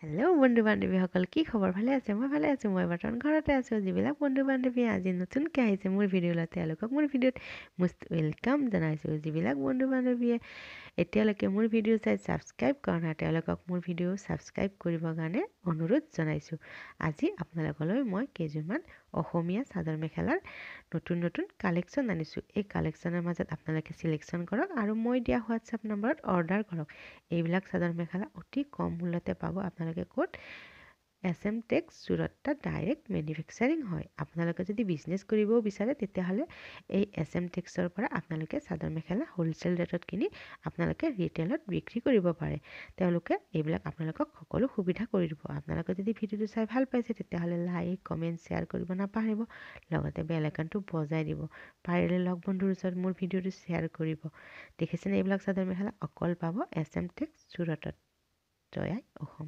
Hello' বন্ধু বান্ধৱীসকল, কি খবৰ? ভালে আছে? মই ভালে আছোঁ। মই বৰ্তমান ঘৰতে আছোঁ। যিবিলাক বন্ধু বান্ধৱী আজি নতুনকৈ আহিছে মোৰ ভিডিঅ'লৈ, তেওঁলোকক মোৰ ভিডিঅ'ত মষ্ট ৱেলকাম জনাইছোঁ। যিবিলাক বন্ধু বান্ধৱীয়ে এতিয়ালৈকে মোৰ ভিডিঅ' চাই ছাবস্ক্ৰাইব কৰা নাই, তেওঁলোকক মোৰ ভিডিঅ' ছাবস্ক্ৰাইব কৰিবৰ কাৰণে অনুৰোধ জনাইছোঁ। আজি আপোনালোকলৈ মই কেইযোৰমান অসমীয়া চাদৰ মেখেলাৰ নতুন কালেকশ্যন আনিছোঁ। এই কালেকশ্যনৰ মাজত আপোনালোকে চিলেকশ্যন কৰক আৰু মই দিয়া হোৱাটছআপ নম্বৰত অৰ্ডাৰ কৰক। এইবিলাক চাদৰ মেখেলা অতি কম মূল্যতে পাব। আপোনালোকে ক'ত? SM টেক্স চুৰট, তাত ডাইৰেক্ট মেনুফেকচাৰিং হয়। আপোনালোকে যদি বিজনেছ কৰিবও বিচাৰে তেতিয়াহ'লে এই SM টেক্সৰ পৰা আপোনালোকে চাদৰ মেখেলা হ'লচেল ৰেটত কিনি আপোনালোকে ৰিটেইলত বিক্ৰী কৰিব পাৰে। তেওঁলোকে এইবিলাক আপোনালোকক সকলো সুবিধা কৰি দিব। আপোনালোকে যদি ভিডিঅ'টো চাই ভাল পাইছে তেতিয়াহ'লে লাইক, কমেণ্ট, শ্বেয়াৰ কৰিব নাপাহৰিব। লগতে বেল আইকনটো বজাই দিব। পাৰিলে লগ বন্ধুৰ ওচৰত মোৰ ভিডিঅ'টো শ্বেয়াৰ কৰিব। দেখিছেনে এইবিলাক চাদৰ মেখেলা অকল পাব SM টেক্স চুৰটত। জয় আই অসম।